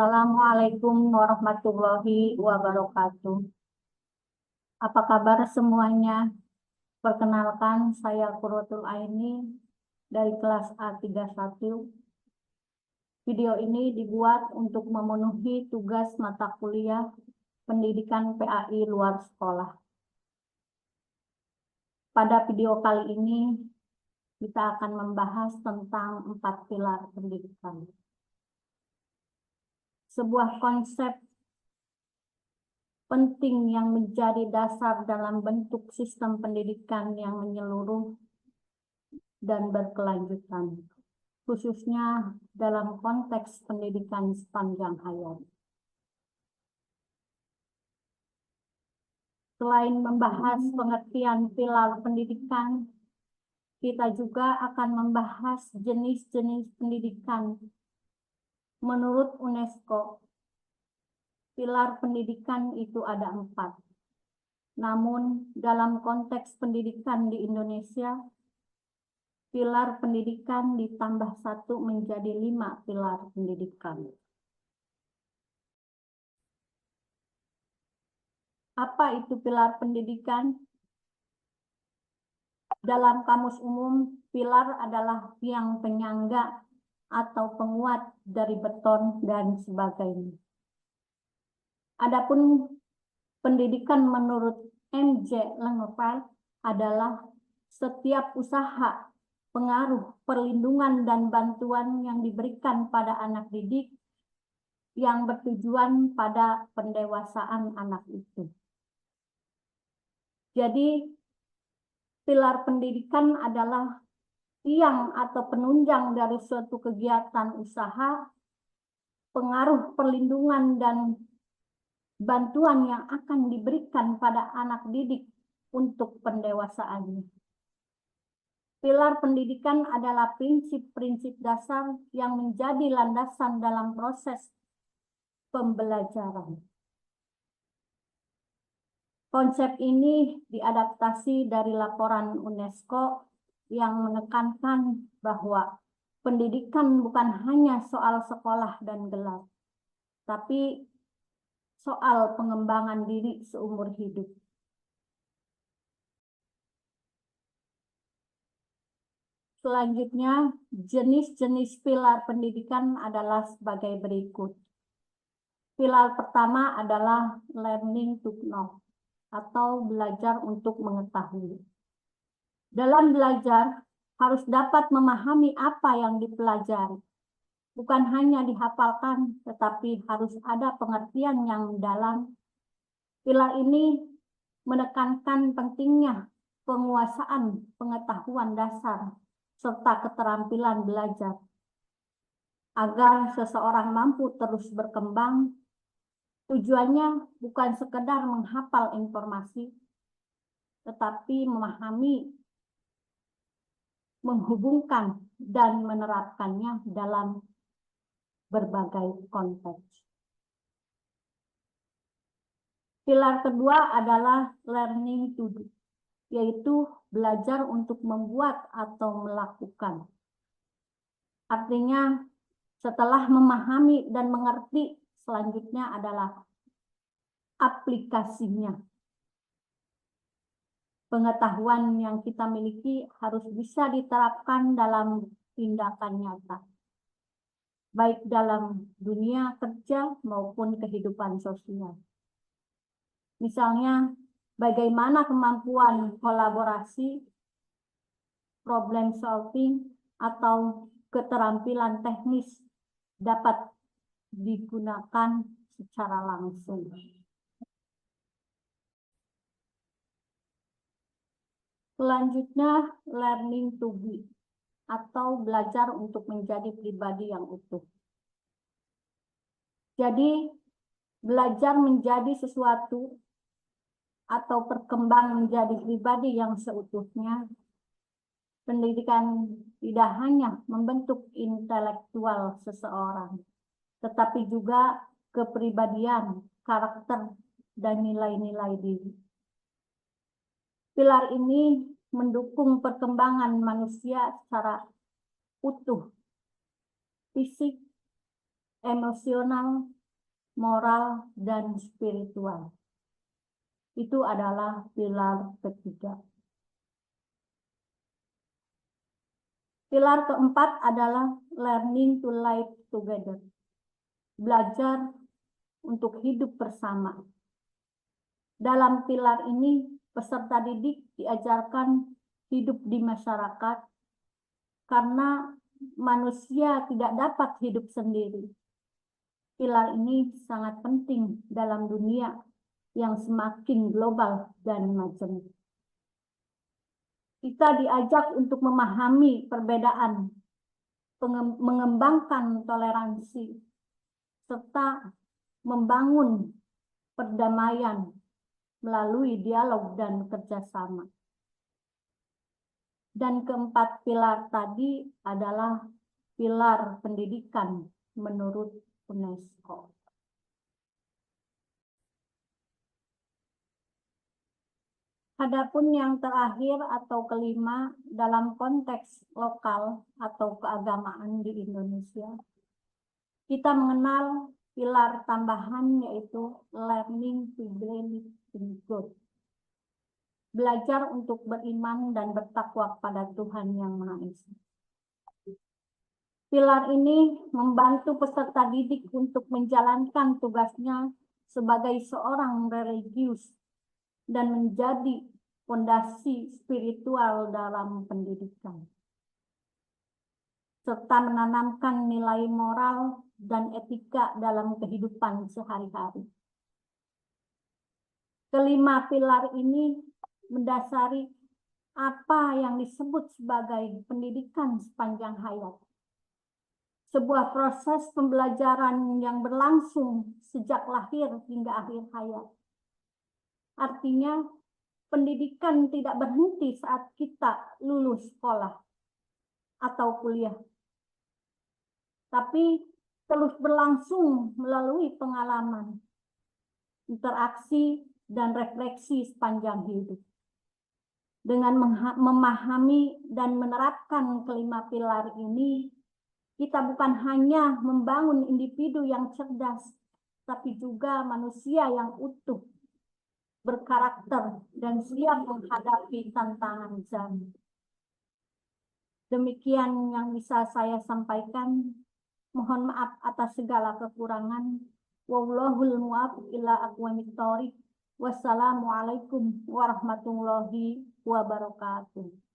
Assalamualaikum warahmatullahi wabarakatuh. Apa kabar semuanya? Perkenalkan, saya Qurratul Aini dari kelas A31. Video ini dibuat untuk memenuhi tugas mata kuliah pendidikan PAI luar sekolah. Pada video kali ini, kita akan membahas tentang 4 pilar pendidikan. Sebuah konsep penting yang menjadi dasar dalam bentuk sistem pendidikan yang menyeluruh dan berkelanjutan, khususnya dalam konteks pendidikan sepanjang hayat. Selain membahas pengertian pilar pendidikan, kita juga akan membahas jenis-jenis pendidikan. Menurut UNESCO, pilar pendidikan itu ada 4. Namun, dalam konteks pendidikan di Indonesia, pilar pendidikan ditambah 1 menjadi 5 pilar pendidikan. Apa itu pilar pendidikan? Dalam kamus umum, pilar adalah tiang penyangga atau penguat dari beton dan sebagainya. Adapun pendidikan menurut M.J. Langenfeld adalah setiap usaha, pengaruh, perlindungan, dan bantuan yang diberikan pada anak didik yang bertujuan pada pendewasaan anak itu. Jadi, pilar pendidikan adalah tiang atau penunjang dari suatu kegiatan usaha, pengaruh, perlindungan, dan bantuan yang akan diberikan pada anak didik untuk pendewasaannya. Pilar pendidikan adalah prinsip-prinsip dasar yang menjadi landasan dalam proses pembelajaran. Konsep ini diadaptasi dari laporan UNESCO yang menekankan bahwa pendidikan bukan hanya soal sekolah dan gelar, tapi soal pengembangan diri seumur hidup. Selanjutnya, jenis-jenis pilar pendidikan adalah sebagai berikut. Pilar pertama adalah learning to know, atau belajar untuk mengetahui. Dalam belajar, harus dapat memahami apa yang dipelajari. Bukan hanya dihafalkan, tetapi harus ada pengertian yang mendalam. Pilar ini menekankan pentingnya penguasaan pengetahuan dasar serta keterampilan belajar, agar seseorang mampu terus berkembang. Tujuannya bukan sekedar menghafal informasi, tetapi memahami, menghubungkan, dan menerapkannya dalam berbagai konteks. Pilar kedua adalah learning to do, yaitu belajar untuk membuat atau melakukan. Artinya, setelah memahami dan mengerti, selanjutnya adalah aplikasinya. Pengetahuan yang kita miliki harus bisa diterapkan dalam tindakan nyata, baik dalam dunia kerja maupun kehidupan sosial. Misalnya, bagaimana kemampuan kolaborasi, problem solving, atau keterampilan teknis dapat digunakan secara langsung. Selanjutnya, learning to be, atau belajar untuk menjadi pribadi yang utuh. Jadi, belajar menjadi sesuatu atau berkembang menjadi pribadi yang seutuhnya. Pendidikan tidak hanya membentuk intelektual seseorang, tetapi juga kepribadian, karakter, dan nilai-nilai diri. Pilar ini mendukung perkembangan manusia secara utuh, fisik, emosional, moral, dan spiritual. Itu adalah pilar ketiga. Pilar keempat adalah learning to live together. Belajar untuk hidup bersama. Dalam pilar ini, peserta didik diajarkan hidup di masyarakat karena manusia tidak dapat hidup sendiri. Pilar ini sangat penting dalam dunia yang semakin global dan majemuk. Kita diajak untuk memahami perbedaan, mengembangkan toleransi, serta membangun perdamaian melalui dialog dan kerjasama. Dan keempat pilar tadi adalah pilar pendidikan menurut UNESCO. Adapun yang terakhir atau kelima dalam konteks lokal atau keagamaan di Indonesia, kita mengenal pilar tambahan yaitu learning to believe in God. Belajar untuk beriman dan bertakwa pada Tuhan Yang Maha Esa. Pilar ini membantu peserta didik untuk menjalankan tugasnya sebagai seorang religius dan menjadi fondasi spiritual dalam pendidikan, serta menanamkan nilai moral dan etika dalam kehidupan sehari-hari. Kelima pilar ini mendasari apa yang disebut sebagai pendidikan sepanjang hayat. Sebuah proses pembelajaran yang berlangsung sejak lahir hingga akhir hayat. Artinya, pendidikan tidak berhenti saat kita lulus sekolah atau kuliah, tapi terus berlangsung melalui pengalaman, interaksi, dan refleksi sepanjang hidup. Dengan memahami dan menerapkan kelima pilar ini, kita bukan hanya membangun individu yang cerdas, tapi juga manusia yang utuh, berkarakter, dan siap menghadapi tantangan zaman. Demikian yang bisa saya sampaikan. Mohon maaf atas segala kekurangan. Wallahul muwaffiq ila aqwamit thoriq. Wassalamualaikum warahmatullahi wabarakatuh.